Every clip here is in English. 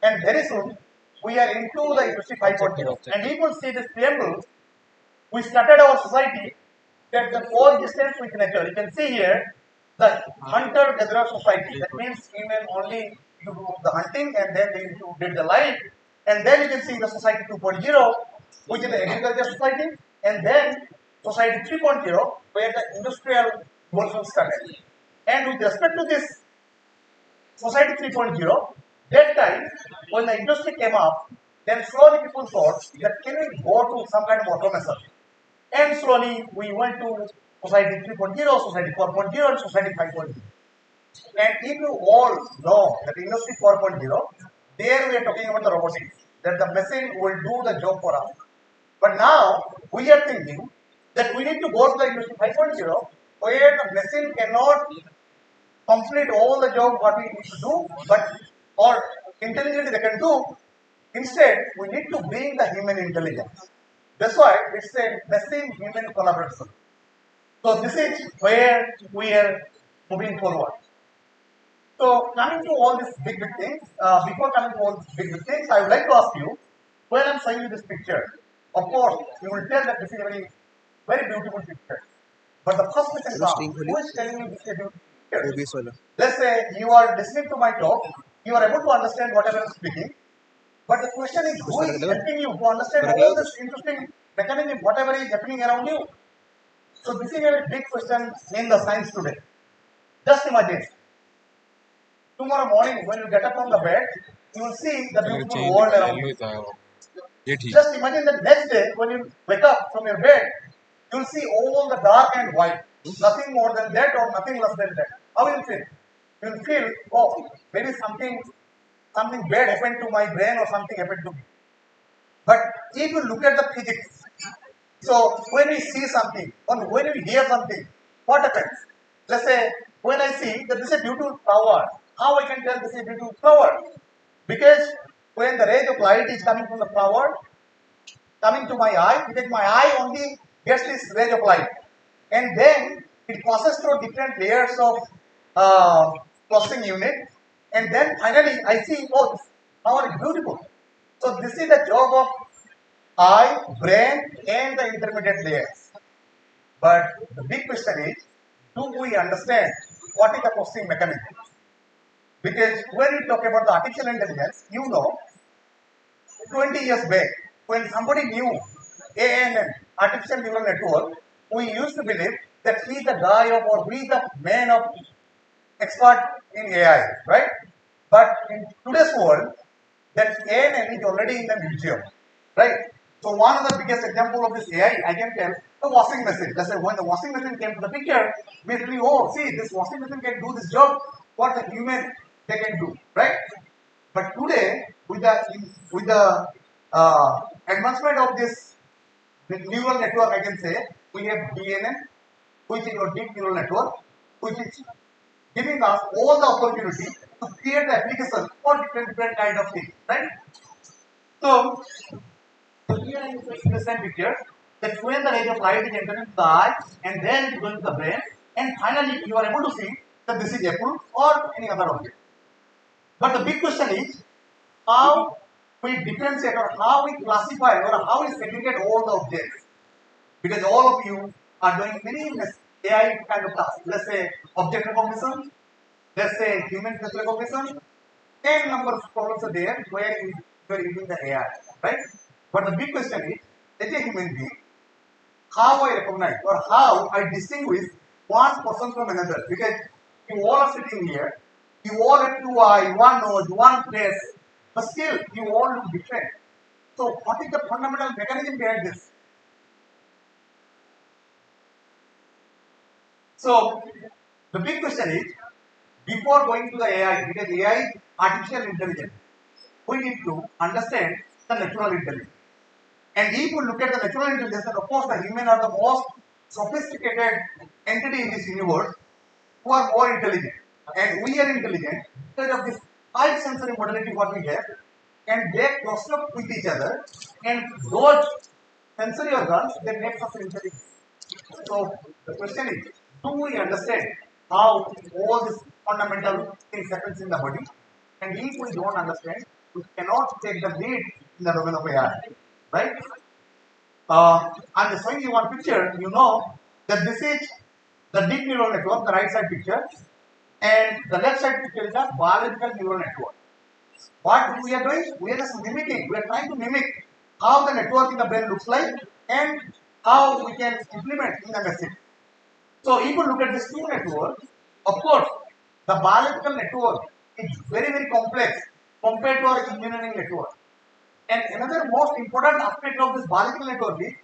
And very soon, we are into the Industry 5.0. And you will see this preamble. We started our society that the coexistence with nature. You can see here the hunter-gatherer society. That means women only do the hunting and then they did the life. And then you can see the society 2.0, which is the agriculture society, and then society 3.0, where the industrial revolution started. And with respect to this society 3.0, that time when the industry came up, then slowly people thought that can we go to some kind of automation? And slowly we went to society 3.0, society 4.0, and society 5.0. And if you all know that industry 4.0, there we are talking about the robotics, that the machine will do the job for us. But now we are thinking that we need to go to the industry 5.0, where the machine cannot complete all the job what we need to do, but or intelligently they can do. Instead, we need to bring the human intelligence. That's why it's a machine-human collaboration. So this is where we are moving forward. So coming to all these big things, before coming to all these big things, I would like to ask you, when I'm showing you this picture, of course, you will tell that this is a very beautiful picture. But the first question comes, who is telling you this is a beautiful picture? Let's say you are listening to my talk, you are able to understand whatever I'm speaking, but the question is, who is helping you to understand all this interesting mechanism, whatever is happening around you? So this is a very big question in the science today. Just imagine, tomorrow morning when you get up from the bed, you will see the beautiful world around you. Just imagine the next day when you wake up from your bed, you will see all the dark and white. Nothing more than that or nothing less than that. How will you feel? You will feel, oh, maybe something bad happened to my brain or something happened to me. But if you look at the physics, so when we see something or when we hear something, what happens? Let's say when I see that this is due to flower, how I can tell this is due to flower? Because when the rays of light is coming from the flower, coming to my eye, because my eye only gets this rays of light, and then it passes through different layers of processing unit, and then finally I see, oh, this flower is beautiful. So this is the job of eye, brain, and the intermediate layers. But the big question is, do we understand what is the processing mechanism? Because when we talk about the artificial intelligence, you know, 20 years back, when somebody knew ANN, artificial neural network, we used to believe that he is the guy of or he is the man of expert in AI, right? But in today's world, that ANN is already in the museum, right? So one of the biggest example of this AI, I can tell, the washing machine. Let's say when the washing machine came to the picture, we really, oh, see, this washing machine can do this job, what the human they can do, right? But today, with the advancement of this neural network, I can say, we have DNN, which is your deep neural network, which is giving us all the opportunity to create the application for different kind of things, right? So here I see the same picture that when the rays of light is entering the eye and then it goes to the brain, and finally you are able to see that this is apple or any other object. But the big question is how we differentiate or how we classify or how we segregate all the objects. Because all of you are doing many AI kind of tasks. Let's say object recognition, let's say human face recognition, 10 number of problems are there where you are using the AI, right? But the big question is, as a human being, how I recognize or how I distinguish one person from another? Because you all are sitting here, you all have two eyes, one nose, one face, but still you all look different. So what is the fundamental mechanism behind this? So the big question is, before going to the AI, because AI is artificial intelligence, we need to understand the natural intelligence. And if you look at the natural intelligence, then of course the human are the most sophisticated entity in this universe who are more intelligent. And we are intelligent because of this five sensory modality what we have, and they cross up with each other, and those sensory organs they make us intelligent. So the question is, do we understand how all these fundamental things happens in the body? And if we don't understand, which cannot take the lead in the domain of AI, right? I'm just showing you one picture. You know that this is the deep neural network, the right side picture, and the left side picture is a biological neural network. What we are doing? We are just mimicking. We are trying to mimic how the network in the brain looks like and how we can implement in a machine. So if you look at this two networks, of course, the biological network is very, very complex compared to our engineering network. And another most important aspect of this biological network is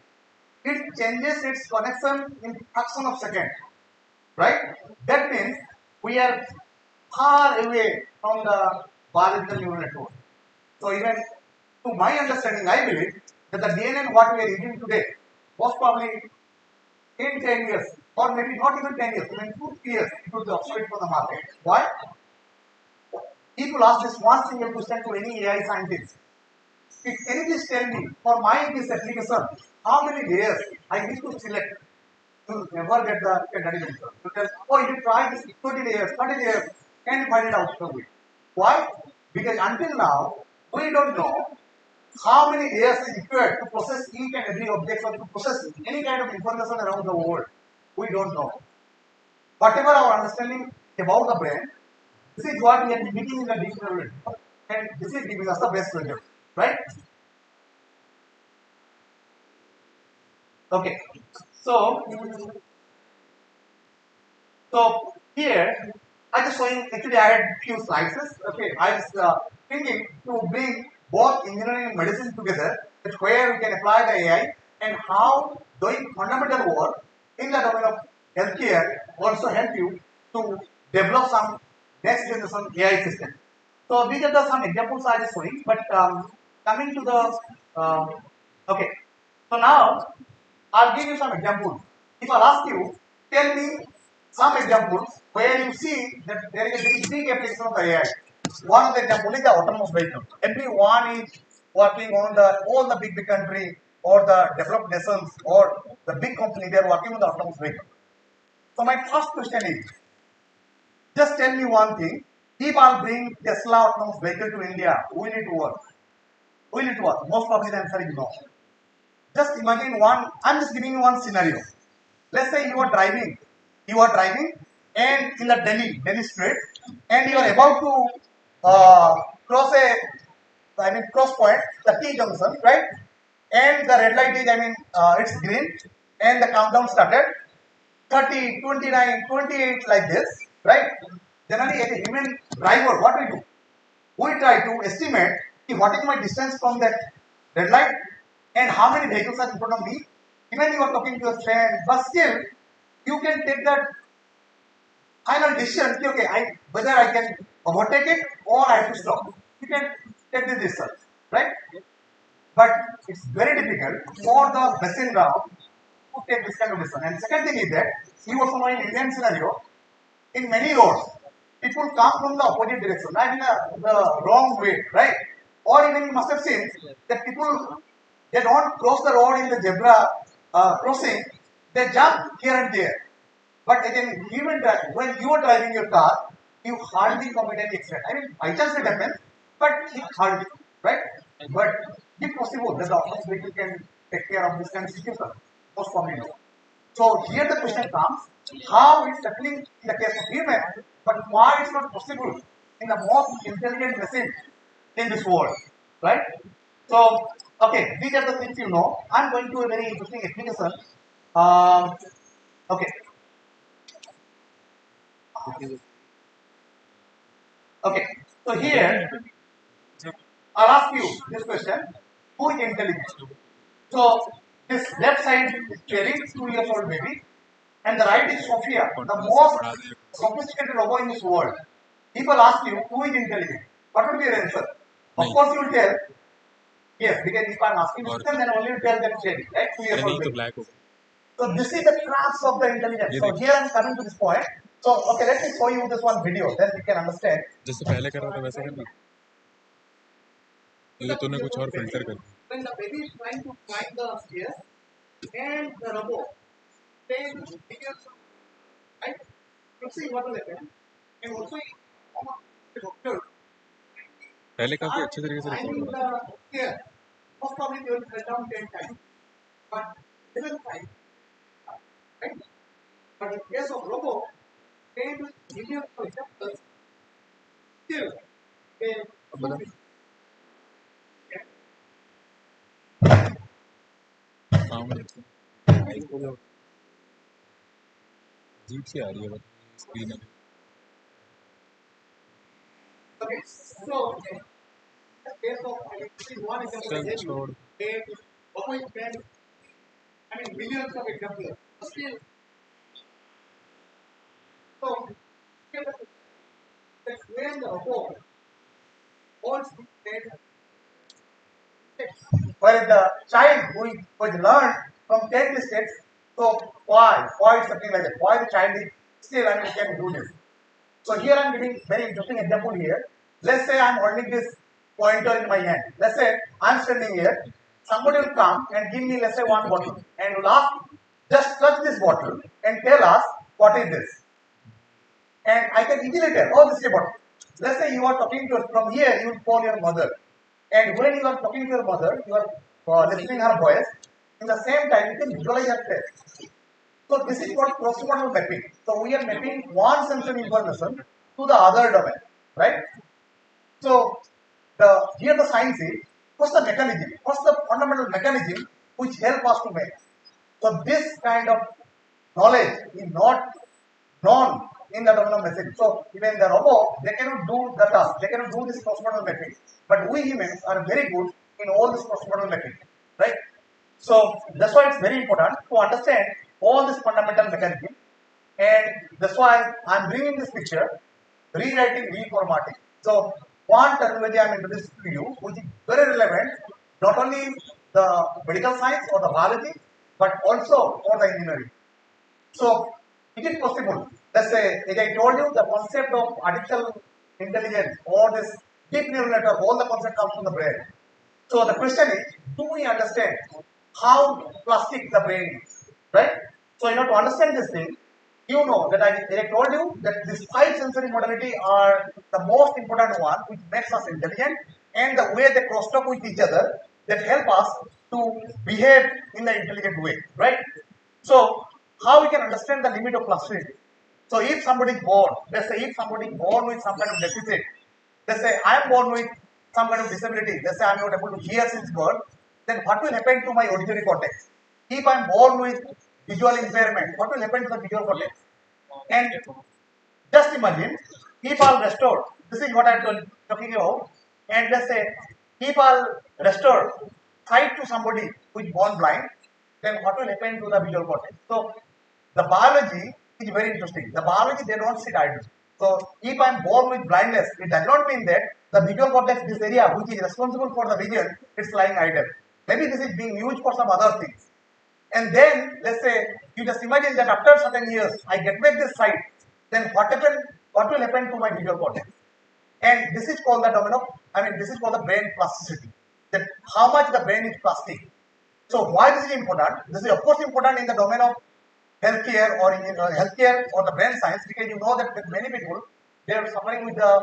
it changes its connection in fraction of second, right? That means we are far away from the biological neural network. So even to my understanding, I believe that the DNA what we are using today, most probably in 10 years, or maybe not even 10 years, even 2 years, it will be obsolete for the market. Why? People ask this one single question to any AI scientist. If can you please tell me, for my this application, how many layers I need to select to never get the standard answer? You tell, oh, you try this 20 layers, 30 layers, can you find it out from it? Why? Because until now, we don't know how many layers is required to process each and every object or to process any kind of information around the world. We don't know. Whatever our understanding about the brain, this is what we are mimicking in the deep neural network, and this is giving us the best result, right? Okay, so here I just showing. Actually, I had few slides. Okay, I was thinking to bring both engineering and medicine together. That's where we can apply the AI and how doing fundamental work in the domain of healthcare also help you to develop some next generation AI system. So these are the some examples I was showing. But coming to the okay, so now I'll give you some examples. If I'll ask you, tell me some examples where you see that there is a big application of the AI. One of the examples is the autonomous vehicle. Everyone is working on the all the big country or the developed nations or the big company, they are working on the autonomous vehicle. So my first question is, just tell me one thing. If I'll bring Tesla autonomous vehicle to India, will it work? Will it work? Most probably the answer is no. Just imagine one, I'm just giving you one scenario. Let's say you are driving and in the Delhi street, and you are about to cross cross point, the T junction, right? And the red light is, it's green, and the countdown started, 30, 29, 28, like this, right? Generally, as a human driver, what we do? We try to estimate what is my distance from that red light and how many vehicles are in front of me. Even you are talking to a friend, but still you can take that final decision. Okay, whether I can overtake it or I have to stop. You can take this decision, right? But it's very difficult for the machine now to take this kind of decision. And second thing is that you also know in Indian scenario, in many roads, people come from the opposite direction, not in the wrong way, right? Or even you must have seen that people, they don't cross the road in the zebra crossing, they jump here and there. But again, even when you are driving your car, you hardly commit any accident. I mean, by chance it happens, but it hardly, right? But if possible, that the autonomous vehicle can take care of this kind of situation. Most probably no. So here the question comes, how it's happening in the case of human, but why it's not possible in the most intelligent machine in this world, right? So, okay, these are the things you know. I'm going to a very interesting application. Okay. Okay. So here, I'll ask you this question: who is intelligent? So this left side is Cherry, 2 years old baby, and the right is Sophia, the most sophisticated robot in this world. People ask you who is intelligent. What would be your answer? Of course, you will tell yes, because if I'm asking you, then only you tell that Cherry, right? 2 years old baby. So this is the crux of the intelligence. So here I'm coming to this point. So okay, let me show you this one video, then you can understand. जैसे पहले कर रहा था वैसे करना ये तूने कुछ और फिल्टर कर When the baby is trying to climb the stairs and the robot then figures right, you see what will happen. And also the doctor पहले काफी अच्छे तरीके से रिकॉर्ड हो रहा था। Here, most probably they will cut down 10 times, but 11 times, right? But in case of robo, 10 million for example, still they jeep से आ रही है स्क्रीन में। okay, so in the case of one example, they always spend, I mean, millions of examples. Still, so that's when the robo wants to take. Whereas the child who was learned from 10 steps, so why is something like that? Why the child is still can do this? So here I am giving very interesting example here. Let's say I am holding this pointer in my hand. Let's say I am standing here. Somebody will come and give me, let's say, one bottle and will ask, just touch this bottle and tell us what is this. And I can easily tell, oh, this is a bottle. Let's say you are talking to from here, you will call your mother. And when you are talking to your mother, you are listening her voice. In the same time, you can visualize her face. So this is what cross-modal mapping. So we are mapping one sensory information to the other domain, right? So here the science is what's the mechanism? What's the fundamental mechanism which help us to make? So this kind of knowledge is not known in the domain of message. So even the robot, they cannot do the task, they cannot do this cross-modal mapping. But we humans are very good in all this cross-modal mapping, right? So that's why it's very important to understand all this fundamental mechanism. And that's why I'm bringing this picture, rewriting, reformatting. So one terminology I'm introducing to you, which is very relevant, not only the medical science or the biology, but also for the engineering. So it is possible. Let's say, as I told you, the concept of artificial intelligence or this deep neural network, all the concept comes from the brain. So the question is, do we understand how plastic the brain is, right? So in order to understand this thing, you know that I told you that these 5 sensory modality are the most important one which makes us intelligent, and the way they cross talk with each other that help us to behave in the intelligent way, right? So how we can understand the limit of plasticity? So if somebody is born, let's say if somebody is born with some kind of deficit, let's say I am born with some kind of disability, let's say I am not able to hear since birth, then what will happen to my auditory cortex? If I am born with visual impairment, what will happen to the visual cortex? And just imagine, if I'll restore, this is what I'm talking about, and let's say, if I'll restore sight to somebody who is born blind, then what will happen to the visual cortex? So, the biology is very interesting. The biology, they don't sit idle. So, if I'm born with blindness, it does not mean that the visual cortex, this area which is responsible for the vision, it's lying idle. Maybe this is being used for some other things. And then, let's say, you just imagine that after certain years, I get back this sight, then what will happen to my visual cortex? And this is called the domain of, this is called the brain plasticity. That how much the brain is plastic. So why this is important? This is of course important in the domain of healthcare or in healthcare or the brain science, because you know that many people, they are suffering with the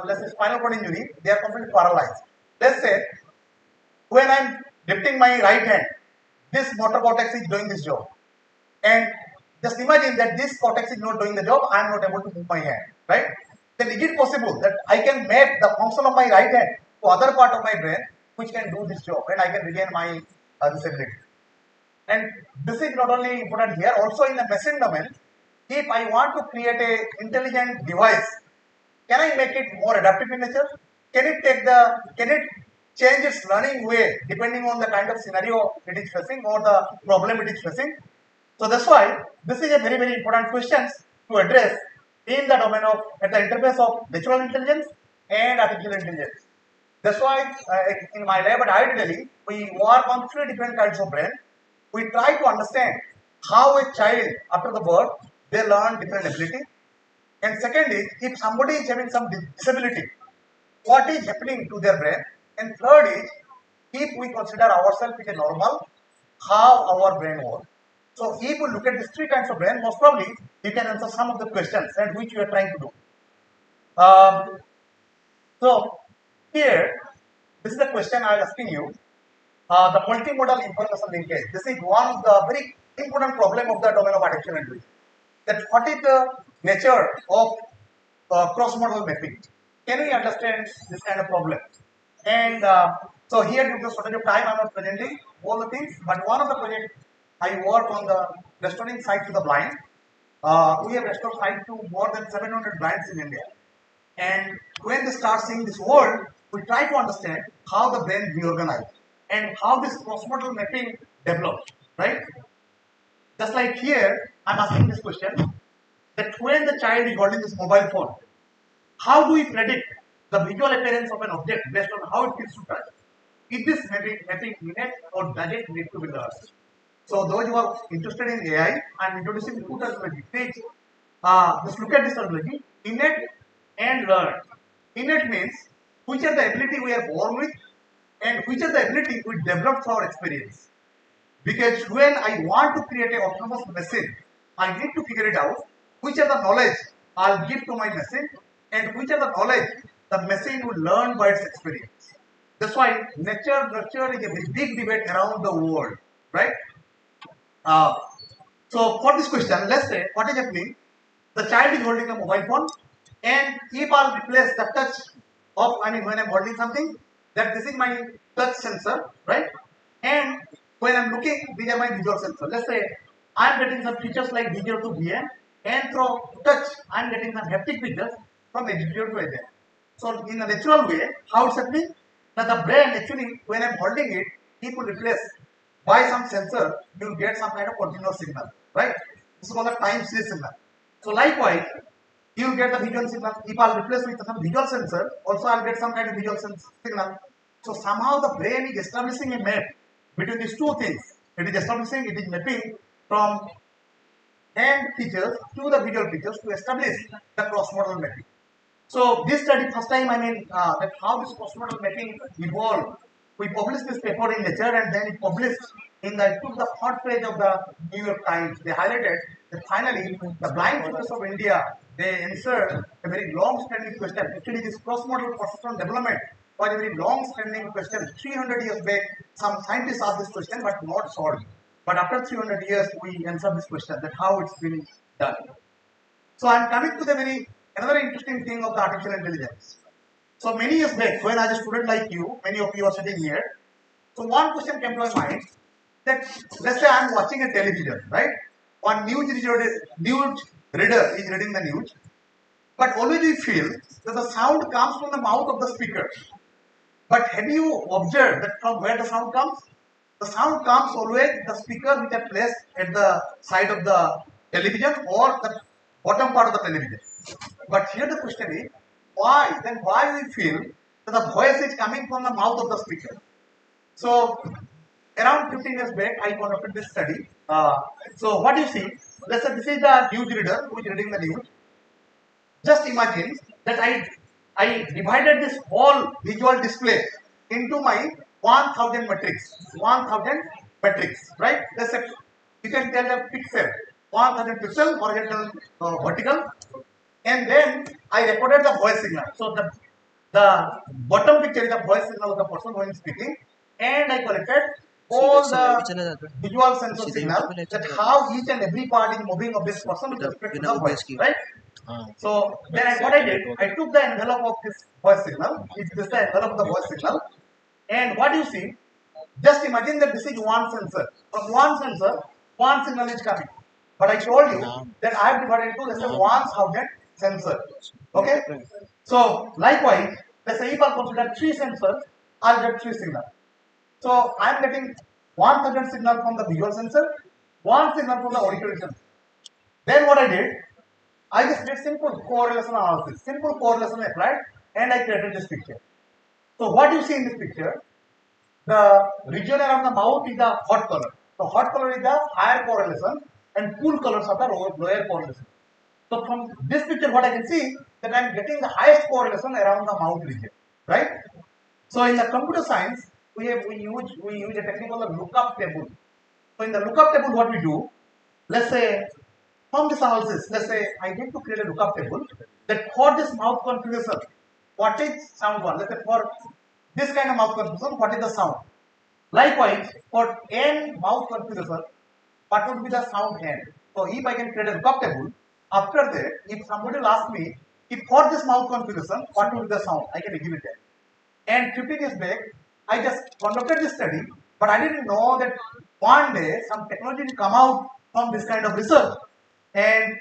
let's say spinal cord injury, they are completely paralyzed. Let's say when I'm lifting my right hand, this motor cortex is doing this job. And just imagine that this cortex is not doing the job, I am not able to move my hand, right? Then is it possible that I can map the function of my right hand to other part of my brain which can do this job and I can regain my disability? And this is not only important here, also in the machine domain, if I want to create a intelligent device, can I make it more adaptive in nature? Can it change its learning way depending on the kind of scenario it is facing or the problem it is facing? So that's why this is a very, very important question to address in the domain of, at the interface of natural intelligence and artificial intelligence. That's why in my lab at IGDTUW, we work on 3 different kinds of brain. We try to understand how a child after the birth, they learn different ability. And second is, if somebody is having some disability, what is happening to their brain? And third is, if we consider ourselves as a normal, how our brain works. So if you look at these 3 kinds of brain, most probably you can answer some of the questions and which you are trying to do. So here, this is the question I am asking you. The multimodal information linkage. This is one of the very important problem of the domain of artificial intelligence. That what is the nature of cross-modal mapping? Can we understand this kind of problem? And so here, due to shortage of time, I am not presenting all the things. But one of the projects I work on the restoring sight to the blind. We have restored sight to more than 700 blinds in India. And when they start seeing this world, we try to understand how the brain reorganizes and how this cross-modal mapping develops, right? Just like here, I'm asking this question, that when the child is holding this mobile phone, how do we predict the visual appearance of an object based on how it feels to touch? Is this mapping innate or does it need to be learned? So those who are interested in AI, I'm introducing two terminology. Please, just look at this terminology, innate and learned. Innate means which are the ability we are born with and which are the ability we develop through our experience. Because when I want to create an autonomous machine, I need to figure it out which are the knowledge I'll give to my machine and which are the knowledge the machine will learn by its experience. That's why nature nurture is a very big debate around the world, right? Uh, so for this question, let's say what is happening? The child is holding a mobile phone, and if I'll replace the touch of, when I'm holding something, that this is my touch sensor, right? And when I'm looking, these are my visual sensor. Let's say I'm getting some features like visual to VN, and through touch, I'm getting some haptic features from exterior to AGN. So in a natural way, how it's happening? That the brain actually, when I'm holding it, it will replace by some sensor, you will get some kind of continuous signal, right? This is called a time series signal. So likewise, you will get the visual signal. If I'll replace with some visual sensor, also I'll get some kind of visual signal. So somehow the brain is establishing a map between these two things. It is mapping from hand features to the visual features to establish the cross-modal mapping. So this study, first time, that how this cross-modal mapping evolved. We published this paper in Nature and then it published in the, it took the front page of the New York Times. They highlighted that finally the blind focus of India, they answered a very long-standing question. Actually, this cross-modal perception development was a very long-standing question. 300 years back, some scientists asked this question but not solved. But after 300 years, we answered this question, that how it's been done. So I'm coming to the another interesting thing of the artificial intelligence. So many years back, when I was a student like you, many of you are sitting here. So one question came to my mind that let's say I'm watching a television, right? One news reader is reading the news, but always we feel that the sound comes from the mouth of the speaker. But have you observed that from where the sound comes? The sound comes always the speaker which are placed at the side of the television or the bottom part of the television. But here the question is, why we feel that the voice is coming from the mouth of the speaker? So around 15 years back, I conducted this study. So what you see, let's say this is the news reader who is reading the news. Just imagine that I divided this whole visual display into my 1000 matrix, right? Let's say you can tell the pixel, 1000 pixel, horizontal, vertical, and then I recorded the voice signal. So the bottom picture is the voice signal of the person who is speaking, and I collected all the visual sensor signal that how each and every part is moving of this person with respect to the voice, right? So then what I did, I took the envelope of this voice signal. This is the envelope of the voice signal, and what you see, just imagine that this is one sensor. From one sensor, one signal is coming. But I told you that I have divided into let's say 1000 sensors. Okay? So likewise, let's say if I consider 3 sensors, I'll get 3 signals. So I am getting 1000 signal from the visual sensor, 1 signal from the auditory sensor. Then what I did, I just did simple correlation analysis. Simple correlation applied and I created this picture. So what you see in this picture, the region around the mouth is the hot color. So hot color is the higher correlation and cool colors are the lower correlation. So from this picture what I can see that I am getting the highest correlation around the mouth region, right? So in the computer science we use a technique called the lookup table. So in the lookup table what we do, let's say from this analysis, let's say I need to create a lookup table that for this mouth configuration, what is sound one? Let's say for this kind of mouth confusion, what is the sound? Likewise, for n mouth confusion, what would be the sound n? So if I can create a lookup table, after that, if somebody will ask me, if for this mouth confusion, what would be the sound? I can give it that. And 15 years back, I just conducted this study, but I didn't know that one day some technology will come out from this kind of research. And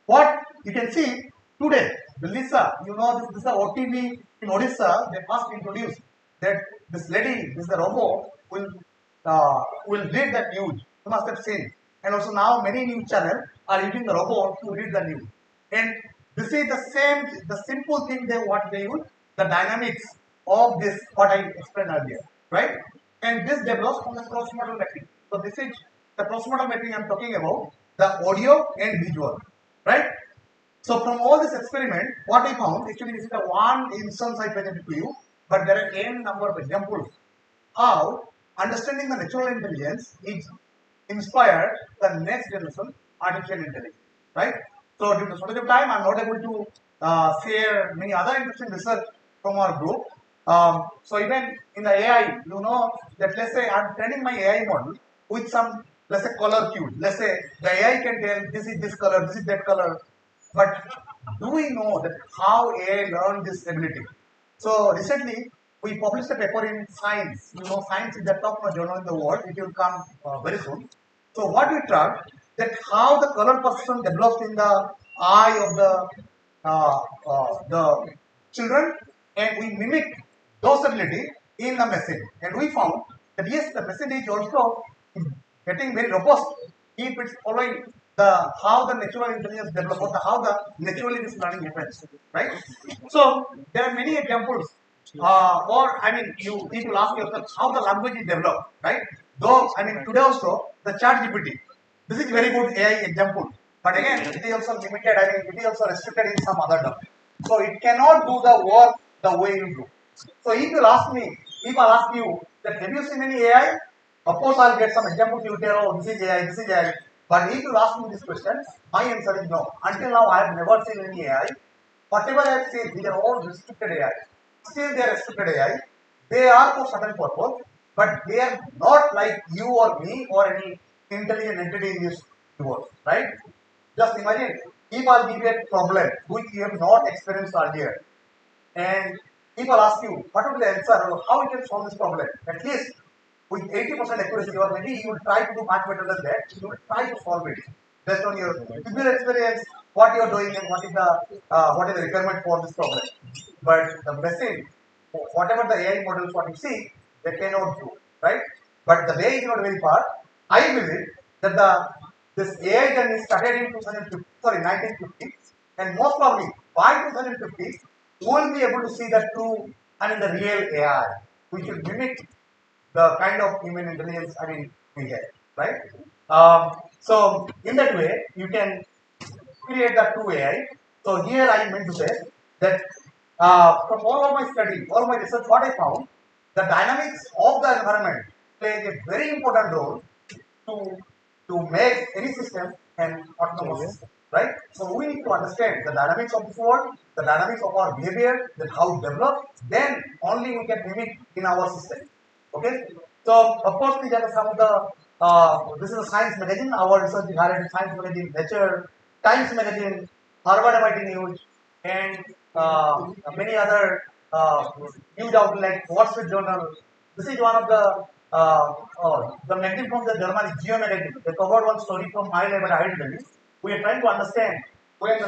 what you can see today, the Lisa, you know, this is the OTV in Odisha, they first introduced that this lady, this is the robot, will read the news. You must have seen. And also now many news channels are using the robot to read the news. And this is the same, the simple thing they what they use, the dynamics of this what I explained earlier, right? And this develops from the cross-modal mapping. So this is the cross-modal mapping I'm talking about, the audio and visual, right? So from all this experiment, what I found, actually this is the one instance I presented to you, but there are n number of examples how understanding the natural intelligence is inspired the next generation artificial intelligence, right? So due to shortage of time, I'm not able to share many other interesting research from our group. So even in the AI, you know that let's say I'm training my AI model with some, let's say, color cue. Let's say the AI can tell this is this color, this is that color. But do we know that how AI learned this ability? So recently we published a paper in Science. You know, Science is the top journal in the world. It will come very soon. So what we tracked that how the color perception develops in the eye of the children, and we mimic those ability in the machine. And we found that yes, the machine is also getting very robust if it's following the how the natural intelligence develops or how the naturally this learning happens, right? So there are many examples. Or I mean, you need to ask yourself how the language is developed, right? Though I mean today also the chat GPT, this is very good AI example, but again it is also limited. I mean it is also restricted in some other term, so it cannot do the work the way you do. So if you ask me, if I ask you that have you seen any AI? Of course, I'll get some examples. You tell, oh, this is AI, this is AI. But if you ask me this question, my answer is no. Until now, I have never seen any AI. Whatever I have seen, these are all restricted AI. Still, they are restricted AI. They are for certain purpose, but they are not like you or me or any intelligent entity in this world, right? Just imagine if I give you a problem which you have not experienced earlier, and people ask you what would be the answer or how you can solve this problem, at least with 80% accuracy, or maybe you will try to do much better than that, you will try to solve it based on your experience, what you are doing, and what is the requirement for this problem. But the machine, whatever the AI models what you see, they cannot do, right? But the way is not very far. I believe that this AI journey started in 2050, sorry, 1950, and most probably by 2050 we will be able to see the true, I mean the real AI, which will mimic the kind of human intelligence I mean we have, right? So in that way you can create the true AI. So here I meant to say that from all of my study, all my research, what I found, the dynamics of the environment plays a very important role to make any system an autonomous system, right? So we need to understand the dynamics of this world, the dynamics of our behavior, that how it develops, then only we can mimic in our system. Okay, so of course these are some of the this is a science magazine. Our research is highlighted in Science magazine, Nature, Times magazine, Harvard MIT News, and many other news outlets like Wall Street Journal. This is one of the magazine from the Germany, Geo magazine. They covered one story from my lab at IGDTUW. We are trying to understand when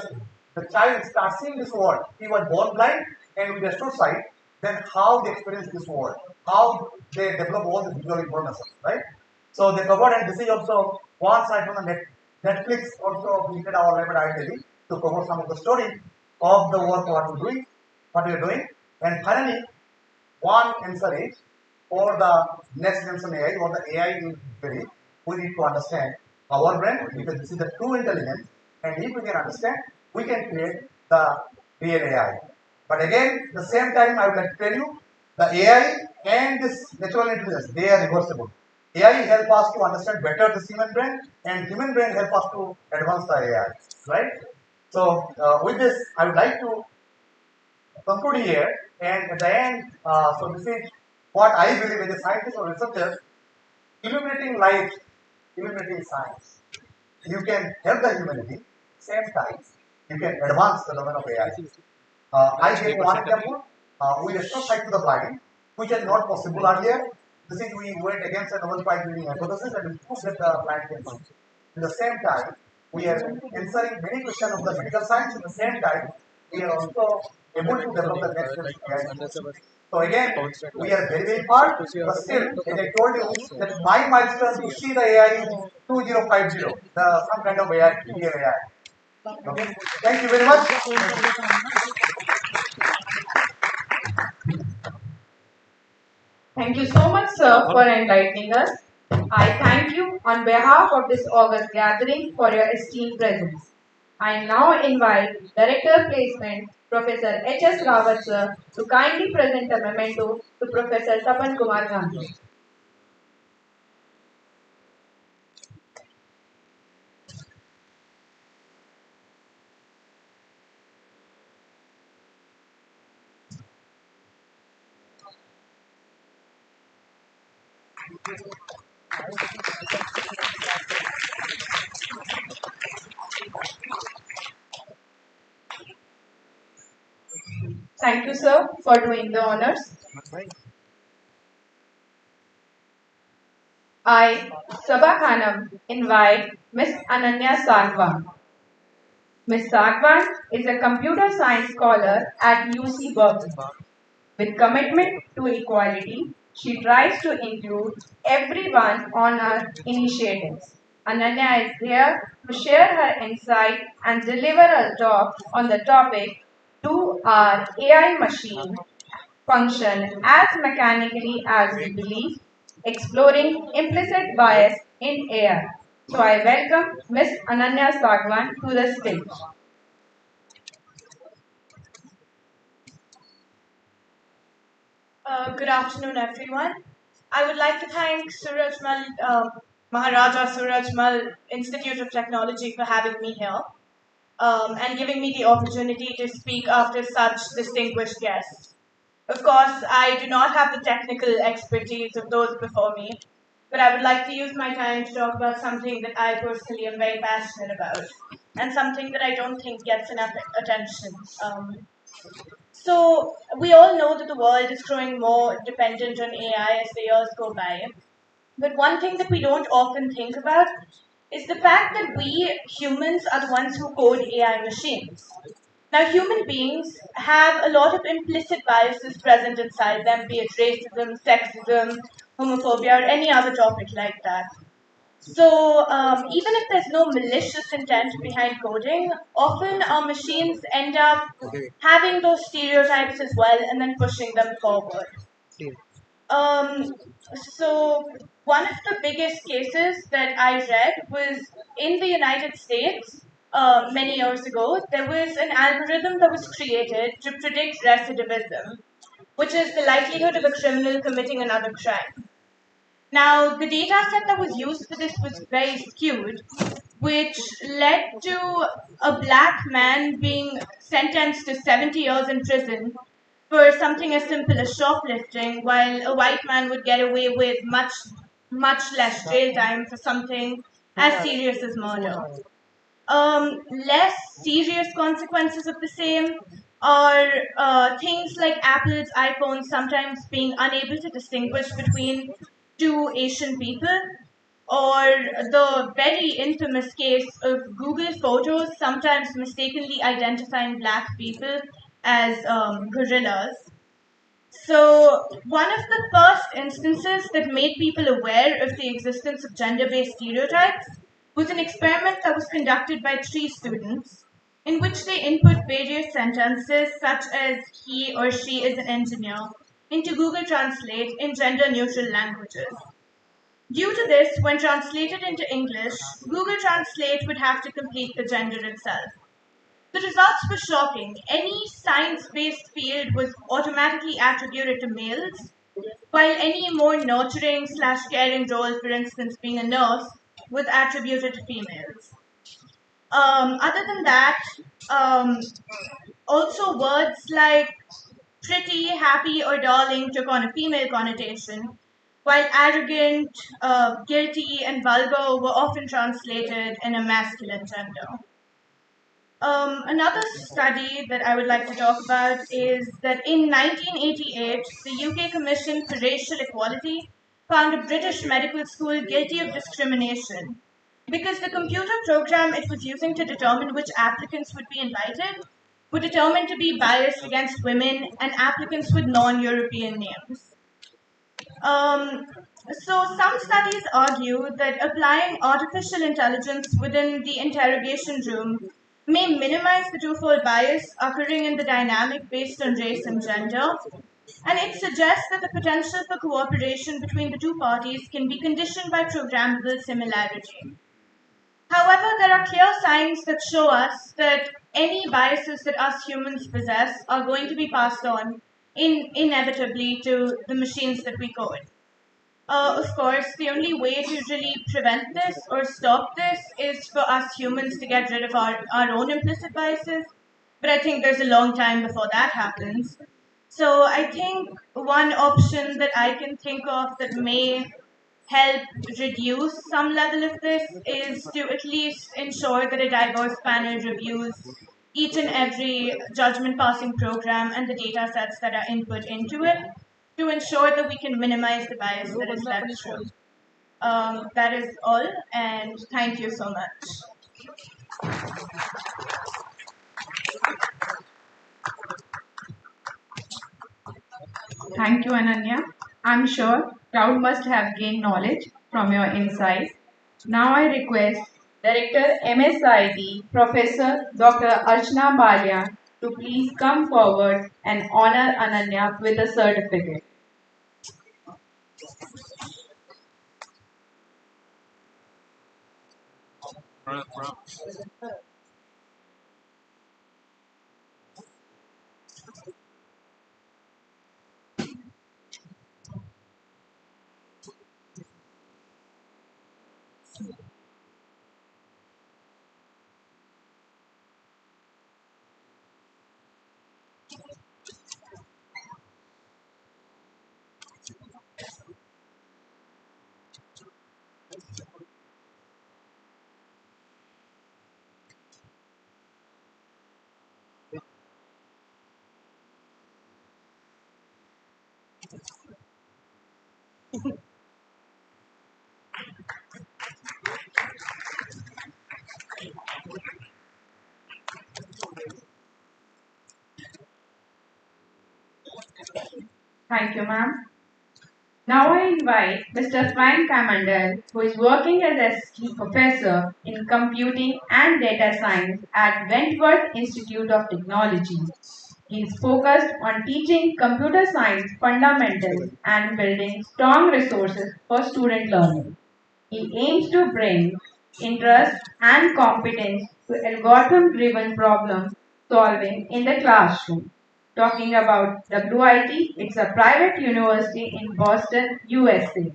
the child starts seeing this world. He was born blind and with the sight, then how they experience this world, how they develop all the visual information, right? So they covered, and this is also one side from the Netflix also visited our lab at IIT to cover some of the stories of the work what we're doing, what we're doing. And finally, one answer is for the next generation AI or the AI in theory, we need to understand our brain because this is the true intelligence, and if we can understand, we can create the real AI. But again, the same time, I would like to tell you, the AI and this natural intelligence, they are reversible. AI help us to understand better the human brain, and human brain help us to advance the AI, right? So with this, I would like to conclude here, and at the end, so this is what I believe as a scientist or researcher, illuminating light, illuminating science. You can help the humanity, same time, you can advance the domain of AI. I gave one example, we retrocite to the blind, which is not possible earlier. This is we went against the Nobel Prize winning hypothesis and we proved that the blind can see. At the same time, we are answering many questions of the medical science. At the same time, we are also able to develop the next generation. So again, we are very, very far, but still, as I told you, that my milestone to see the AI is 2050, some kind of AI, real AI. Okay, thank you very much. Thank you so much, sir, for enlightening us. I thank you on behalf of this August gathering for your esteemed presence. I now invite Director Placement, Professor H.S. Rawat, sir, to kindly present a memento to Professor Tapan Kumar Gandhi. Thank you, sir, for doing the honors. I, Sabha Khanam, invite Miss Ananya Sagwan. Ms. Sagwan is a computer science scholar at UC Berkeley. With commitment to equality, she tries to include everyone on her initiatives. Ananya is here to share her insight and deliver a talk on the topic, Do our AI machine function as mechanically as we believe? Exploring implicit bias in AI. So I welcome Ms. Ananya Sagwan to the stage. Good afternoon, everyone. I would like to thank Surajmal, Maharaja Surajmal Institute of Technology for having me here and giving me the opportunity to speak after such distinguished guests. Of course, I do not have the technical expertise of those before me, but I would like to use my time to talk about something that I personally am very passionate about and something that I don't think gets enough attention. So we all know that the world is growing more dependent on AI as the years go by. But one thing that we don't often think about is the fact that we humans are the ones who code AI machines. Now, human beings have a lot of implicit biases present inside them, be it racism, sexism, homophobia, or any other topic like that. So even if there's no malicious intent behind coding, often our machines end up having those stereotypes as well and then pushing them forward. Um, so one of the biggest cases that I read was in the United States many years ago. There was an algorithm that was created to predict recidivism, which is the likelihood of a criminal committing another crime. Now, the data set that was used for this was very skewed, which led to a black man being sentenced to 70 years in prison for something as simple as shoplifting, while a white man would get away with much less jail time for something as serious as murder. Less serious consequences of the same are things like Apple's iPhone sometimes being unable to distinguish between two Asian people, or the very infamous case of Google Photos sometimes mistakenly identifying black people as gorillas. So, one of the first instances that made people aware of the existence of gender-based stereotypes was an experiment that was conducted by 3 students, in which they input various sentences such as he or she is an engineer into Google Translate in gender-neutral languages. Due to this, when translated into English, Google Translate would have to complete the gender itself. The results were shocking. Any science-based field was automatically attributed to males, while any more nurturing/caring role, for instance being a nurse, was attributed to females. Other than that, also words like pretty, happy, or darling took on a female connotation, while arrogant, guilty, and vulgar were often translated in a masculine gender. Another study that I would like to talk about is that in 1988, the UK Commission for Racial Equality found a British medical school guilty of discrimination because the computer program it was using to determine which applicants would be invited were determined to be biased against women and applicants with non-European names. Um, so some studies argue that applying artificial intelligence within the interrogation room may minimize the twofold bias occurring in the dynamic based on race and gender, and it suggests that the potential for cooperation between the two parties can be conditioned by programmable similarity. However, there are clear signs that show us that any biases that us humans possess are going to be passed on inevitably to the machines that we code. Of course, the only way to really prevent this or stop this is for us humans to get rid of our own implicit biases. But I think there's a long time before that happens. So I think one option that I can think of that may help reduce some level of this is to at least ensure that a diverse panel reviews each and every judgment passing program and the data sets that are input into it to ensure that we can minimize the bias that is left through. That is all, and thank you so much. Thank you, Ananya. I'm sure crowd must have gained knowledge from your insights. Now I request Director MSIT Professor Dr. Archana Balia to please come forward and honor Ananya with a certificate. Thank you, ma'am. Now I invite Mr. Frank Kamandel, who is working as a professor in computing and data science at Wentworth Institute of Technology. He is focused on teaching computer science fundamentals and building strong resources for student learning. He aims to bring interest and competence to algorithm-driven problem solving in the classroom. Talking about WIT, it's a private university in Boston, USA.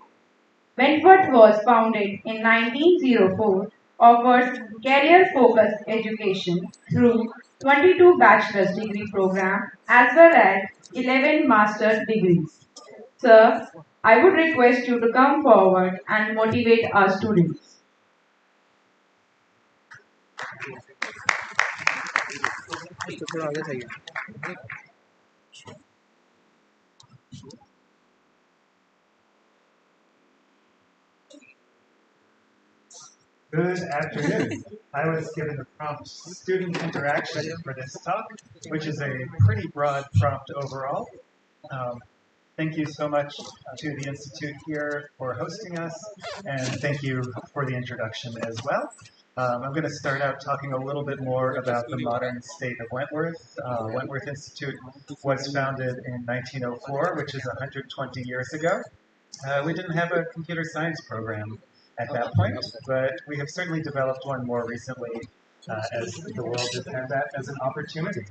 Wentworth was founded in 1904, offers career-focused education through 22 bachelor's degree programs as well as 11 master's degrees. Sir, I would request you to come forward and motivate our students. Good afternoon. I was given the prompt student interaction for this talk, which is a pretty broad prompt overall. Thank you so much to the Institute here for hosting us, and thank you for the introduction as well. I'm going to start out talking a little bit more about the modern state of Wentworth. Wentworth Institute was founded in 1904, which is 120 years ago. We didn't have a computer science program at that point, but we have certainly developed one more recently as the world has had that as an opportunity.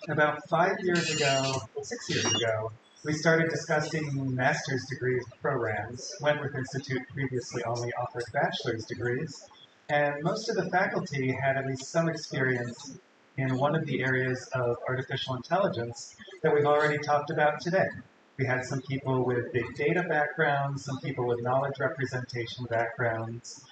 About 5 years ago, 6 years ago, we started discussing master's degree programs. Wentworth Institute previously only offered bachelor's degrees. And most of the faculty had at least some experience in one of the areas of artificial intelligence that we've already talked about today. We had some people with big data backgrounds, some people with knowledge representation backgrounds.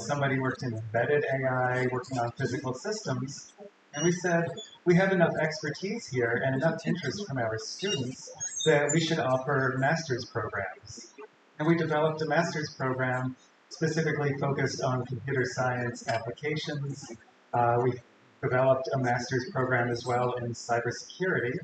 Somebody worked in embedded AI, working on physical systems. And we said, we have enough expertise here and enough interest from our students that we should offer master's programs. And we developed a master's program specifically focused on computer science applications. We developed a master's program as well in cybersecurity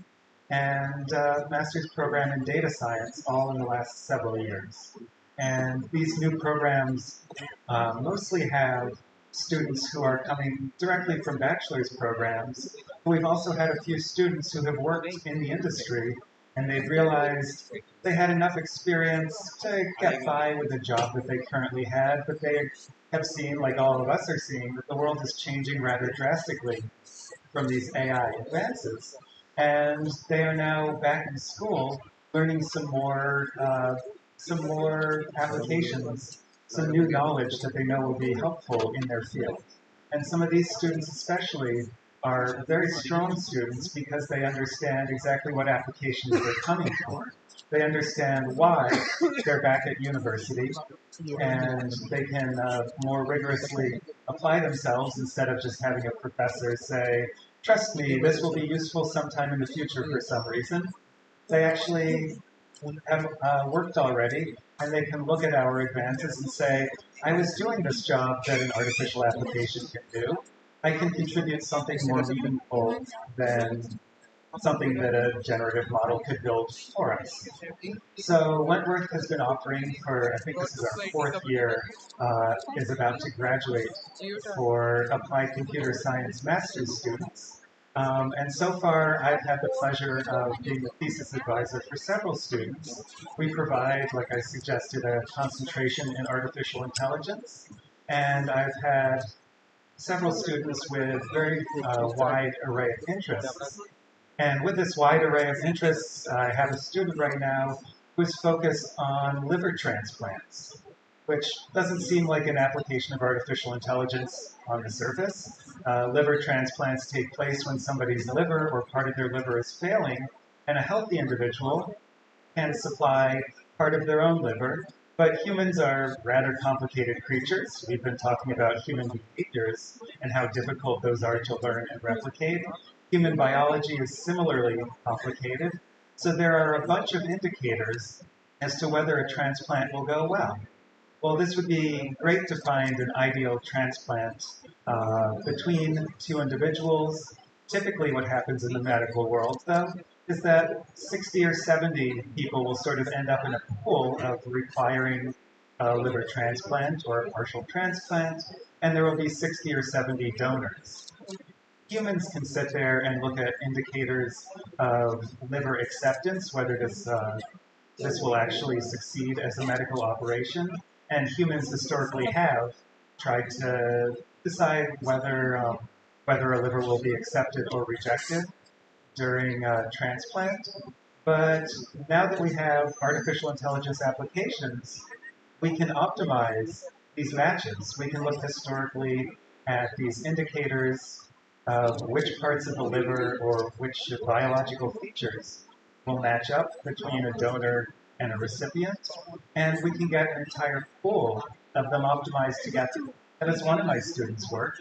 and a master's program in data science all in the last several years. And these new programs mostly have students who are coming directly from bachelor's programs. But we've also had a few students who have worked in the industry and they've realized they had enough experience to get by with the job that they currently had, but they have seen, like all of us are seeing, that the world is changing rather drastically from these AI advances. And they are now back in school learning some more applications, some new knowledge that they know will be helpful in their field. And some of these students especially are very strong students because they understand exactly what applications they're coming for. They understand why they're back at university, and they can more rigorously apply themselves instead of just having a professor say, trust me, this will be useful sometime in the future for some reason. They actually have worked already, and they can look at our advances and say, I was doing this job that an artificial application can do. I can contribute something more meaningful than something that a generative model could build for us. So Wentworth has been offering for, I think this is our fourth year, is about to graduate for applied computer science master's students. And so far, I've had the pleasure of being the thesis advisor for several students. We provide, like I suggested, a concentration in artificial intelligence. And I've had several students with very wide array of interests. And with this wide array of interests, I have a student right now who's focused on liver transplants, which doesn't seem like an application of artificial intelligence on the surface. Liver transplants take place when somebody's liver or part of their liver is failing, and a healthy individual can supply part of their own liver. But humans are rather complicated creatures. We've been talking about human behaviors and how difficult those are to learn and replicate. Human biology is similarly complicated. So there are a bunch of indicators as to whether a transplant will go well. Well, this would be great to find an ideal transplant between two individuals. Typically what happens in the medical world, though, is that 60 or 70 people will sort of end up in a pool of requiring a liver transplant or a partial transplant, and there will be 60 or 70 donors. Humans can sit there and look at indicators of liver acceptance, whether this will actually succeed as a medical operation, and humans historically have tried to decide whether a liver will be accepted or rejected during transplant. But now that we have artificial intelligence applications, we can optimize these matches. We can look historically at these indicators of which parts of the liver or which biological features will match up between a donor and a recipient, and we can get an entire pool of them optimized together. That is one of my students' work.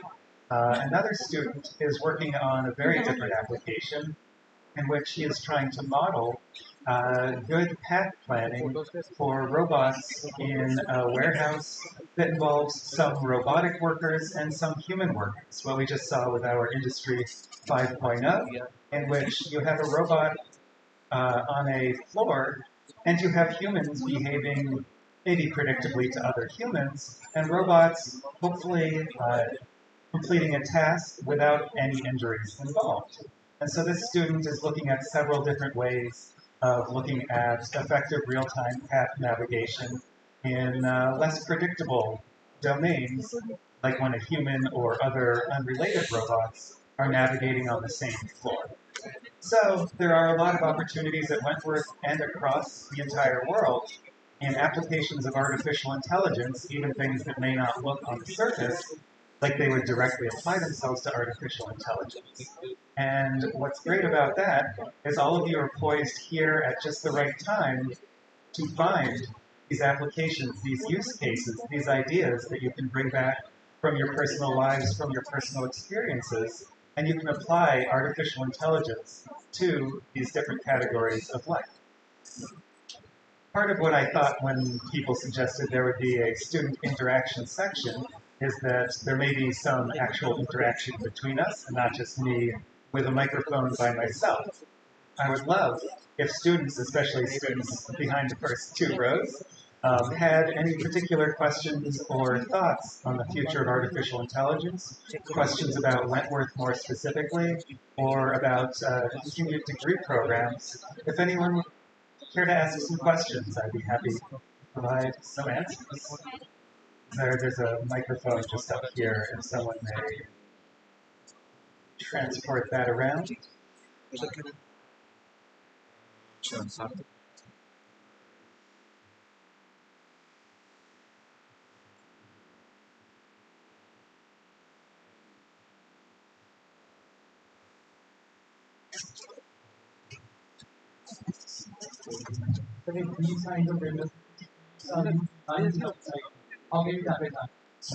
Another student is working on a very different application in which he is trying to model good path planning for robots in a warehouse that involves some robotic workers and some human workers. What we just saw with our Industry 5.0, in which you have a robot on a floor and you have humans behaving maybe predictably to other humans, and robots hopefully completing a task without any injuries involved. And so this student is looking at several different ways of looking at effective real-time path navigation in less predictable domains, like when a human or other unrelated robots are navigating on the same floor. So there are a lot of opportunities at Wentworth and across the entire world in applications of artificial intelligence, even things that may not look on the surface like they would directly apply themselves to artificial intelligence. And what's great about that is all of you are poised here at just the right time to find these applications, these use cases, these ideas that you can bring back from your personal lives, from your personal experiences, and you can apply artificial intelligence to these different categories of life. Part of what I thought when people suggested there would be a student interaction section is that there may be some actual interaction between us, and not just me with a microphone by myself. I would love if students, especially students behind the first two rows, had any particular questions or thoughts on the future of artificial intelligence, questions about Wentworth more specifically, or about continued degree programs. If anyone would care to ask some questions, I'd be happy to provide some answers. There's a microphone just up here, if someone may transport that around. I'm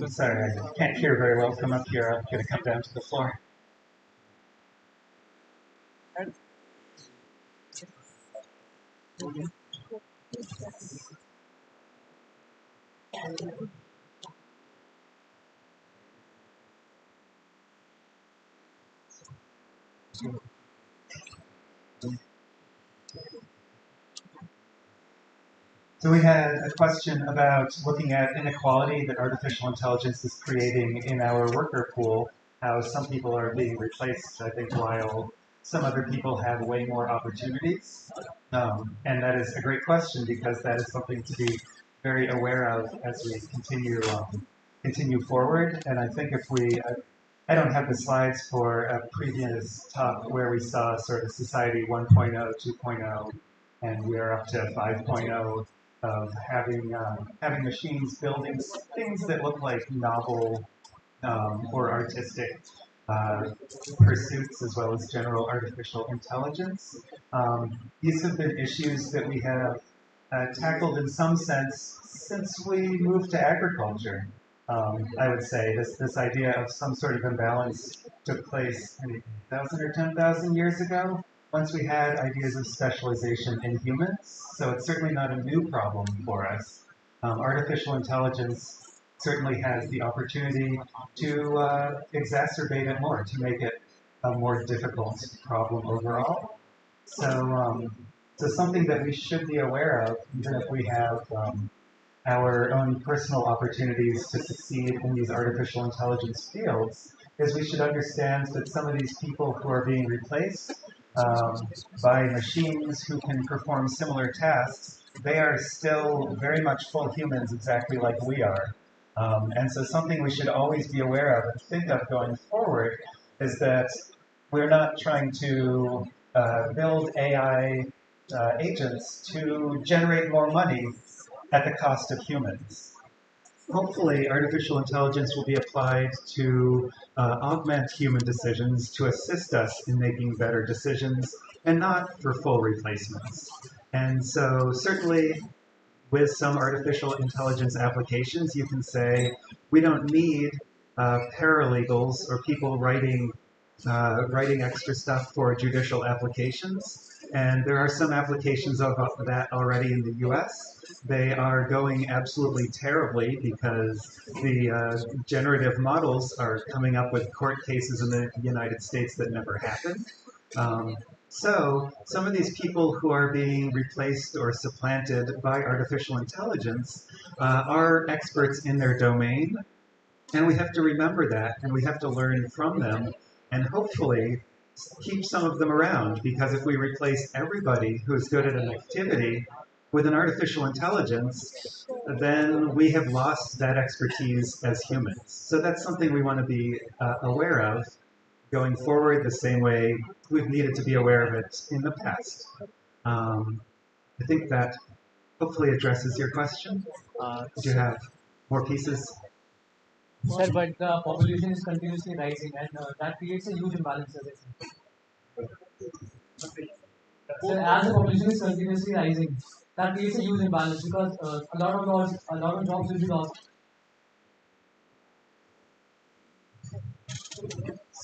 sorry, I can't hear very well from up here. I'm going to come down to the floor. So we had a question about looking at inequality that artificial intelligence is creating in our worker pool, how some people are being replaced, I think, while some other people have way more opportunities. And that is a great question because that is something to be very aware of as we continue forward. And I think if I don't have the slides for a previous talk where we saw sort of society 1.0, 2.0, and we're up to 5.0 of having machines building things that look like novel or artistic pursuits as well as general artificial intelligence. These have been issues that we have tackled in some sense since we moved to agriculture. I would say this idea of some sort of imbalance took place maybe 1,000 or 10,000 years ago, once we had ideas of specialization in humans. So it's certainly not a new problem for us. Artificial intelligence certainly has the opportunity to exacerbate it more, to make it a more difficult problem overall. So something that we should be aware of, even if we have our own personal opportunities to succeed in these artificial intelligence fields, is we should understand that some of these people who are being replaced by machines who can perform similar tasks, they are still very much full humans exactly like we are. And so something we should always be aware of and think of going forward is that we're not trying to build AI agents to generate more money at the cost of humans. Hopefully, artificial intelligence will be applied to augment human decisions, to assist us in making better decisions, and not for full replacements. And so certainly, with some artificial intelligence applications, you can say, we don't need paralegals or people writing extra stuff for judicial applications. And there are some applications of that already in the US. They are going absolutely terribly because the generative models are coming up with court cases in the United States that never happened. So some of these people who are being replaced or supplanted by artificial intelligence are experts in their domain. And we have to remember that, and we have to learn from them, and hopefully keep some of them around, because if we replace everybody who's good at an activity with an artificial intelligence, then we have lost that expertise as humans. So that's something we want to be aware of going forward, the same way we've needed to be aware of it in the past. I think that hopefully addresses your question. Do you have more pieces? Sir, but the population is continuously rising, and that creates a huge imbalance. So as the population is continuously rising, that creates a huge imbalance because a lot of jobs will be lost.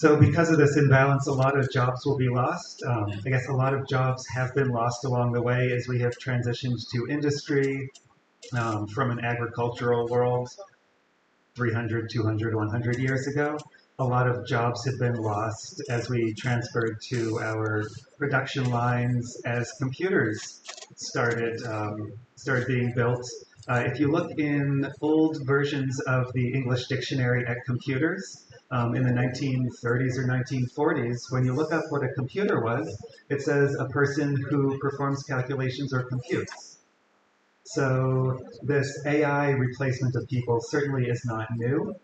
So because of this imbalance, a lot of jobs will be lost. I guess a lot of jobs have been lost along the way as we have transitioned to industry from an agricultural world 300, 200, 100 years ago. A lot of jobs have been lost as we transferred to our production lines as computers started being built. If you look in old versions of the English dictionary at computers, in the 1930s or 1940s, when you look up what a computer was, it says a person who performs calculations or computes. So this AI replacement of people certainly is not new.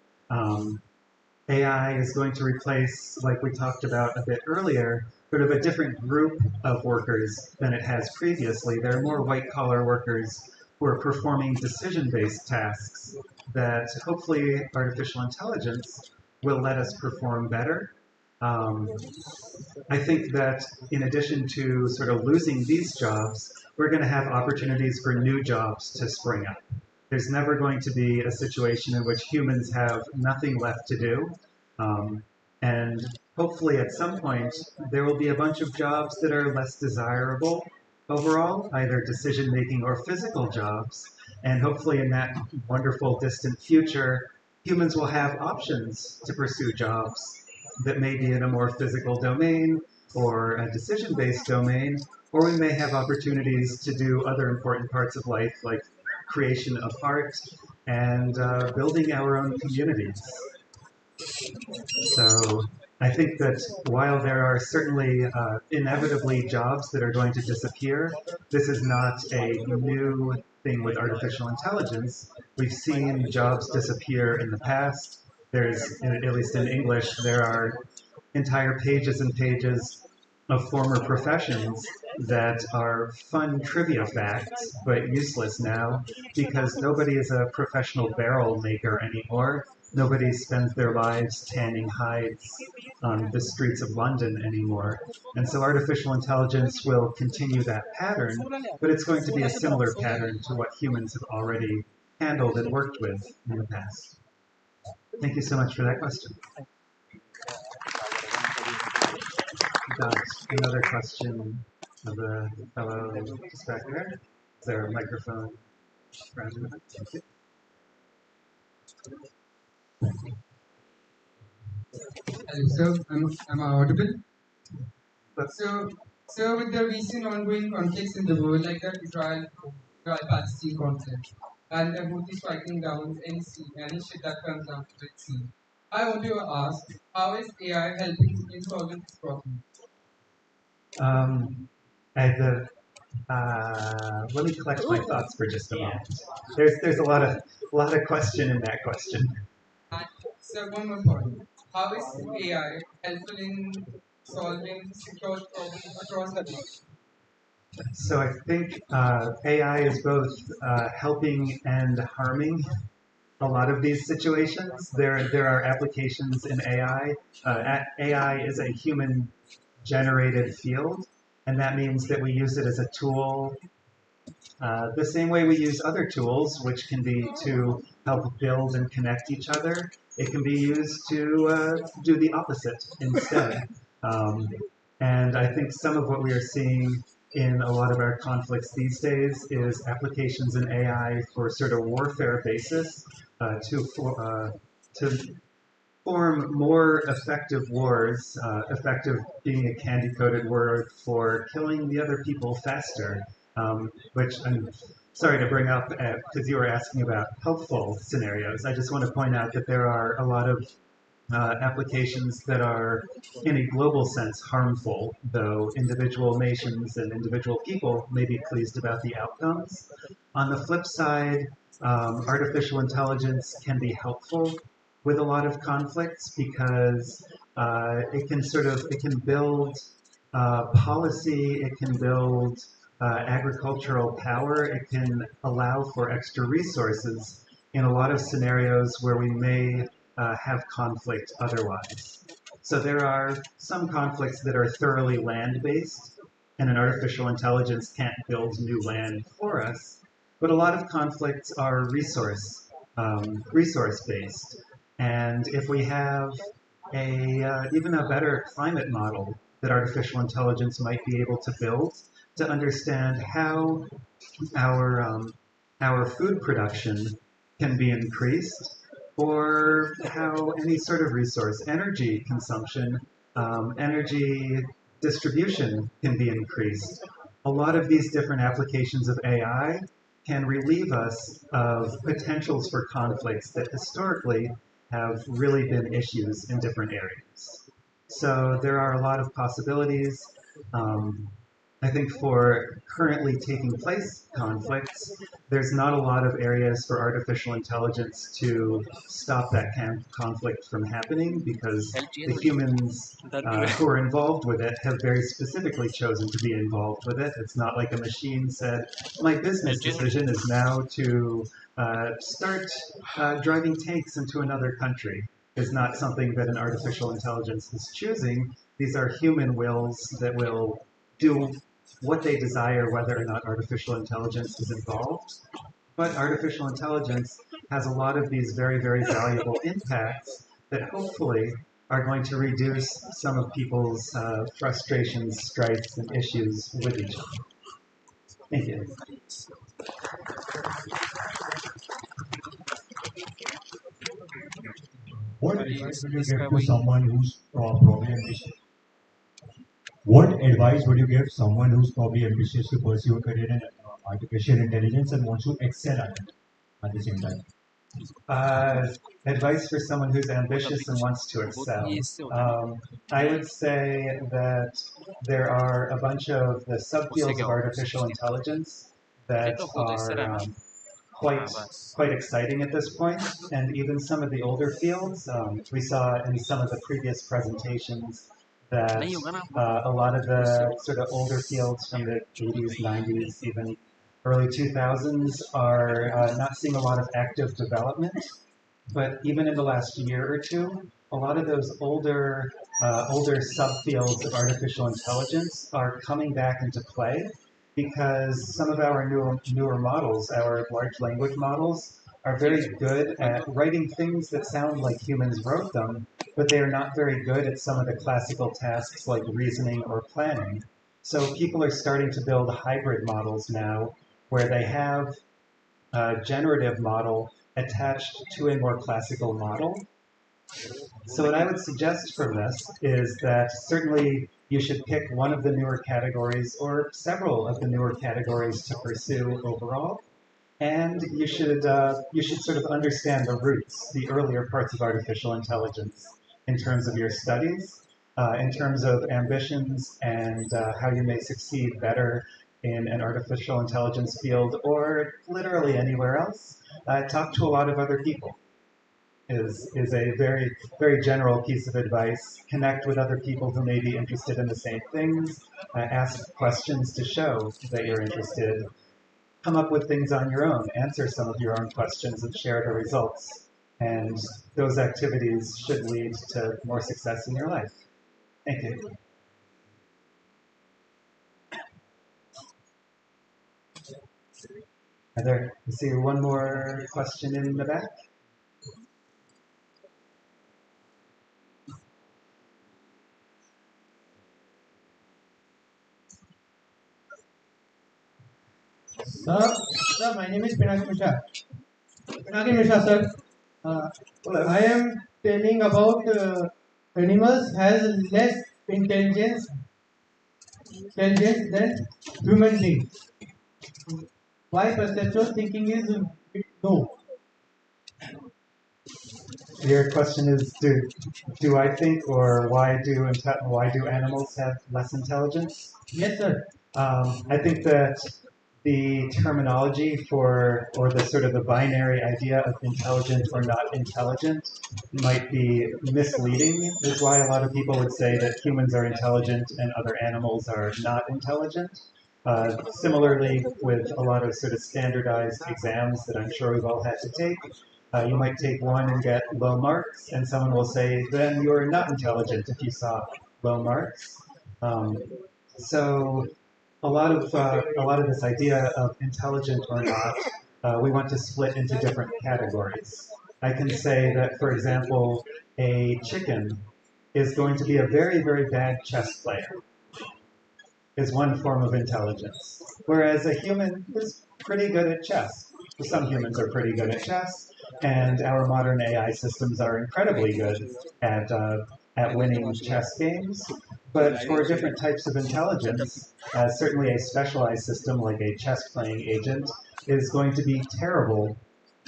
AI is going to replace, like we talked about a bit earlier, sort of a different group of workers than it has previously. There are more white-collar workers who are performing decision-based tasks that hopefully artificial intelligence will let us perform better. I think that in addition to sort of losing these jobs, we're going to have opportunities for new jobs to spring up. There's never going to be a situation in which humans have nothing left to do. And hopefully at some point, there will be a bunch of jobs that are less desirable overall, either decision-making or physical jobs. And hopefully in that wonderful distant future, humans will have options to pursue jobs that may be in a more physical domain or a decision-based domain, or we may have opportunities to do other important parts of life like creation of art and building our own communities. So I think that while there are certainly inevitably jobs that are going to disappear, this is not a new thing with artificial intelligence. We've seen jobs disappear in the past. There's, at least in English, there are entire pages and pages of former professions that are fun trivia facts, but useless now because nobody is a professional barrel maker anymore. Nobody spends their lives tanning hides on the streets of London anymore. And so artificial intelligence will continue that pattern, but it's going to be a similar pattern to what humans have already handled and worked with in the past. Thank you so much for that question. Got another question of the fellow just back there. Is there a microphone around him? Thank you. Hello, sir. Am I audible? So, with the recent ongoing conflicts in the world, like the Israel-Palestine conflict, and the Houthis striking down any ship that comes out to the sea, I want to ask, how is AI helping in solving this problem? Let me collect my thoughts for just a moment. There's a lot of question in that question. And so one more point. How is AI helpful in solving security problems across the globe? So I think AI is both helping and harming a lot of these situations. There are applications in AI. AI is a human-generated field, and that means that we use it as a tool the same way we use other tools, which can be to help build and connect each other. It can be used to do the opposite instead. And I think some of what we are seeing in a lot of our conflicts these days is applications in AI for sort of warfare basis to form more effective wars, effective being a candy-coated word for killing the other people faster, which I'm sorry to bring up because you were asking about helpful scenarios. I just want to point out that there are a lot of applications that are, in a global sense, harmful, though individual nations and individual people may be pleased about the outcomes. On the flip side, artificial intelligence can be helpful with a lot of conflicts because it can build policy, it can build agricultural power. It can allow for extra resources in a lot of scenarios where we may have conflict otherwise. So there are some conflicts that are thoroughly land-based, and an artificial intelligence can't build new land for us. But a lot of conflicts are resource-based. And if we have even a better climate model that artificial intelligence might be able to build to understand how our food production can be increased, or how any sort of resource, energy consumption, energy distribution can be increased. A lot of these different applications of AI can relieve us of potentials for conflicts that historically have really been issues in different areas. So there are a lot of possibilities. I think for currently taking place conflicts, there's not a lot of areas for artificial intelligence to stop that conflict from happening, because the humans who are involved with it have very specifically chosen to be involved with it. It's not like a machine said, my business decision is now to start driving tanks into another country. Is not something that an artificial intelligence is choosing. These are human wills that will do what they desire, whether or not artificial intelligence is involved. But artificial intelligence has a lot of these very, very valuable impacts that hopefully are going to reduce some of people's frustrations, strifes, and issues with each other. Thank you. What advice would you give to someone who's probably ambitious? What advice would you give someone who's probably ambitious to pursue a career in artificial intelligence and wants to excel at it at the same time? Advice for someone who's ambitious and wants to excel. I would say that there are a bunch of the subfields of artificial intelligence that are quite exciting at this point, and even some of the older fields. We saw in some of the previous presentations that a lot of the sort of older fields from the 80s, 90s, even early 2000s are not seeing a lot of active development. But even in the last year or two, a lot of those older subfields of artificial intelligence are coming back into play, because some of our newer models, our large language models, are very good at writing things that sound like humans wrote them, but they are not very good at some of the classical tasks like reasoning or planning. So people are starting to build hybrid models now, where they have a generative model attached to a more classical model. So what I would suggest from this is that certainly you should pick one of the newer categories or several of the newer categories to pursue overall. And you should sort of understand the roots, the earlier parts of artificial intelligence in terms of your studies, in terms of ambitions, and how you may succeed better in an artificial intelligence field or literally anywhere else. Talk to a lot of other people is a very, very general piece of advice. Connect with other people who may be interested in the same things. Ask questions to show that you're interested. Come up with things on your own. Answer some of your own questions and share the results. And those activities should lead to more success in your life. Thank you. I see one more question in the back. Sir, my name is Pinaki Mishra. Pinaki Mishra, sir. I am telling about animals has less intelligence than human beings. Why perceptual thinking is no? Your question is, do I think, or why do animals have less intelligence? Yes, sir. I think that the terminology or the sort of the binary idea of intelligent or not intelligent might be misleading, is why a lot of people would say that humans are intelligent and other animals are not intelligent. Similarly, with a lot of sort of standardized exams that I'm sure we've all had to take, you might take one and get low marks, and someone will say, then you're not intelligent if you saw low marks. So a lot of this idea of intelligent or not, we want to split into different categories. I can say that, for example, a chicken is going to be a very, very bad chess player, is one form of intelligence. Whereas a human is pretty good at chess. Some humans are pretty good at chess, and our modern AI systems are incredibly good at winning chess games. But for different types of intelligence, certainly a specialized system like a chess-playing agent is going to be terrible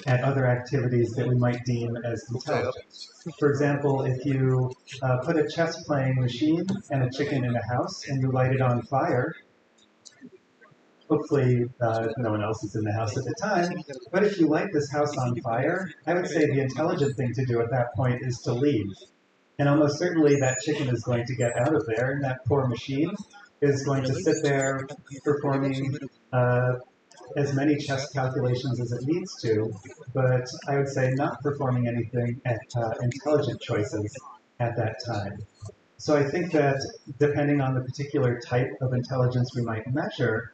at other activities that we might deem as intelligent. For example, if you put a chess-playing machine and a chicken in a house and you light it on fire, hopefully no one else is in the house at the time, but if you light this house on fire, I would say the intelligent thing to do at that point is to leave. And almost certainly that chicken is going to get out of there, and that poor machine is going to sit there performing as many chess calculations as it needs to, but I would say not performing anything at intelligent choices at that time. So I think that depending on the particular type of intelligence we might measure,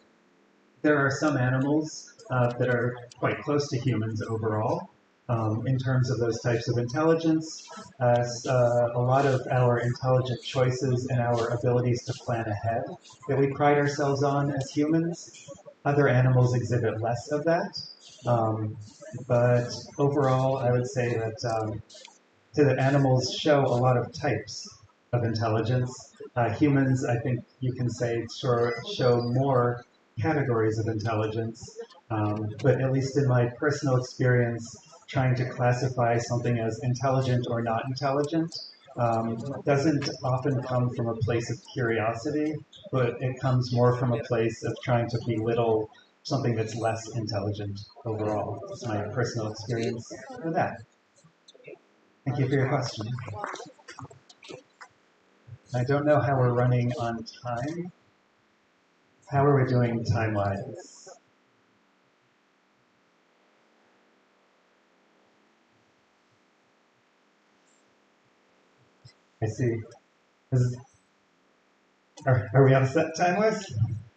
there are some animals that are quite close to humans overall in terms of those types of intelligence. A lot of our intelligent choices and our abilities to plan ahead that we pride ourselves on as humans, other animals exhibit less of that. But overall, I would say that the animals show a lot of types of intelligence. Humans, I think you can say, show more categories of intelligence, but at least in my personal experience, trying to classify something as intelligent or not intelligent doesn't often come from a place of curiosity, but it comes more from a place of trying to belittle something that's less intelligent overall. It's my personal experience with that. Thank you for your question. I don't know how we're running on time. How are we doing time-wise? I see. Are we on set time-wise?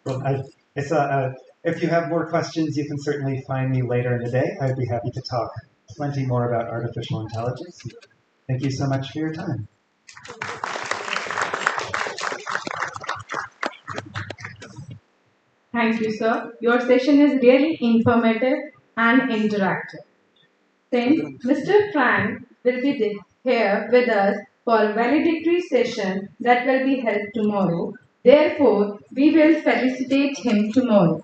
Well, I saw, if you have more questions, you can certainly find me later in the day. I'd be happy to talk plenty more about artificial intelligence. Thank you so much for your time. Thank you, sir. Your session is really informative and interactive. Since Mr. Frank will be here with us for a valedictory session that will be held tomorrow, therefore, we will felicitate him tomorrow.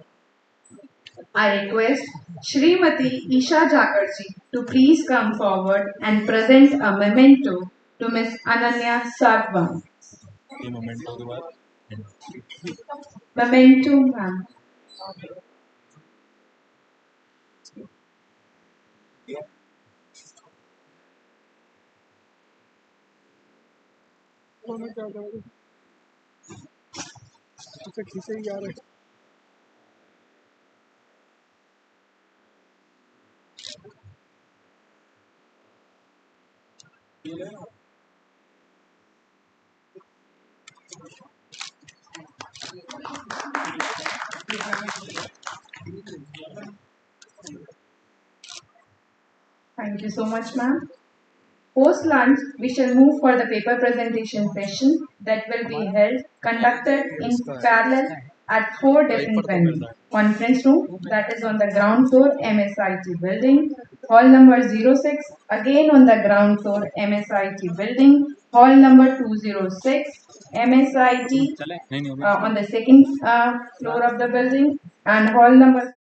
I request Srimati Isha Jagarji to please come forward and present a memento to Ms. Ananya Sarwan. Memento, ma'am. Thank you so much, ma'am. Post lunch, we shall move for the paper presentation session that will be held, conducted in parallel at 4 different venues. Conference room, that is on the ground floor MSIT building, hall number 06, again on the ground floor MSIT building, hall number 206, MSIT on the second floor of the building, and hall number